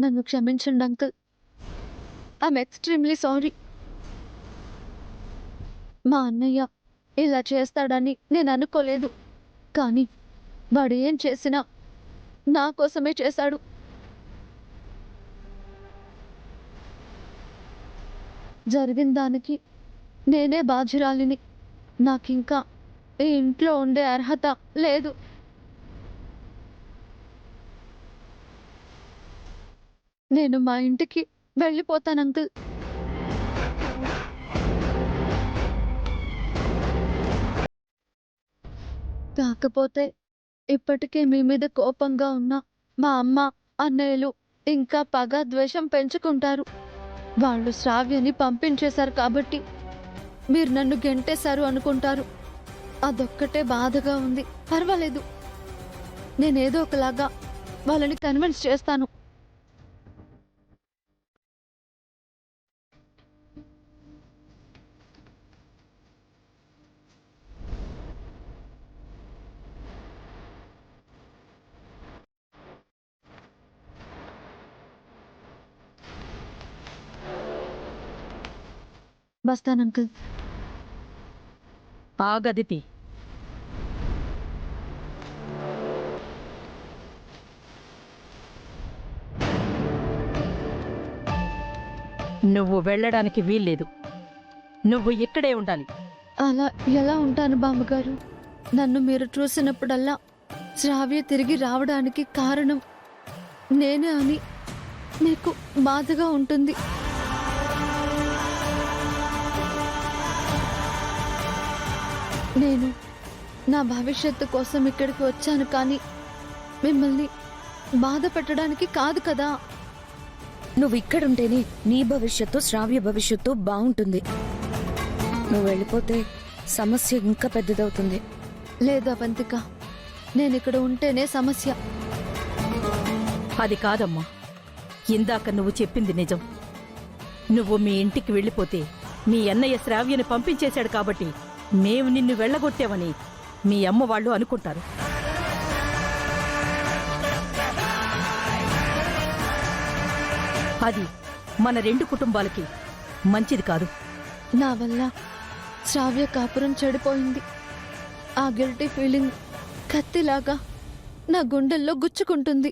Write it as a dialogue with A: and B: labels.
A: నన్ను క్షమించండి uncle. I'm extremely sorry. మా అన్నయ్య ఇలా చేస్తాడని నేను అనుకోలేదు. కానీ వాడు ఏం చేసినా నా కోసమే చేశాడు. జరిగిన దానికి నేనే బాధ్యురాలిని. నాకింకా ఈ ఇంట్లో ఉండే అర్హత లేదు. నేను మా ఇంటికి వెళ్ళిపోతాను అంకుల్. కాకపోతే ఇప్పటికే మీ మీద కోపంగా ఉన్న మా అమ్మ, అన్నయ్యలు ఇంకా పగ, ద్వేషం పెంచుకుంటారు. వాళ్ళు శ్రావ్యని పంపించేశారు కాబట్టి మీరు నన్ను గెంటేశారు అనుకుంటారు. అదొక్కటే బాధగా ఉంది. పర్వాలేదు, నేనేదో ఒకలాగా వాళ్ళని కన్విన్స్ చేస్తాను. వస్తాను అంకుల్.
B: ఆగదితి, నువ్వు వెళ్ళడానికి వీల్లేదు. నువ్వు ఇక్కడే ఉండాలి.
A: అలా ఎలా ఉంటాను బామ్మగారు? నన్ను మీరు చూసినప్పుడల్లా శ్రావ్య తిరిగి రావడానికి కారణం నేనే అని మీకు బాధగా ఉంటుంది. నేను నా భవిష్యత్తు కోసం ఇక్కడికి వచ్చాను, కానీ మిమ్మల్ని బాధ పెట్టడానికి కాదు కదా.
C: నువ్వు ఇక్కడుంటేనే నీ భవిష్యత్తు, శ్రావ్య భవిష్యత్తు బాగుంటుంది. నువ్వు వెళ్ళిపోతే సమస్య ఇంకా పెద్దదవుతుంది.
A: లేదు అవంతిక, నేను ఇక్కడ ఉంటేనే సమస్య.
B: అది కాదమ్మా, ఇందాక నువ్వు చెప్పింది నిజం. నువ్వు మీ ఇంటికి వెళ్ళిపోతే మీ అన్నయ్య శ్రావ్యని పంపించేశాడు కాబట్టి మేము నిన్ను వెళ్ళగొట్టావని మీ అమ్మ వాళ్ళు అనుకుంటారు. అది మన రెండు కుటుంబాలకి మంచిది కాదు.
A: నా వల్ల శ్రావ్య కాపురం చెడిపోయింది. ఆ గిల్టీ ఫీలింగ్ కత్తిలాగా నా గుండెల్లో గుచ్చుకుంటుంది.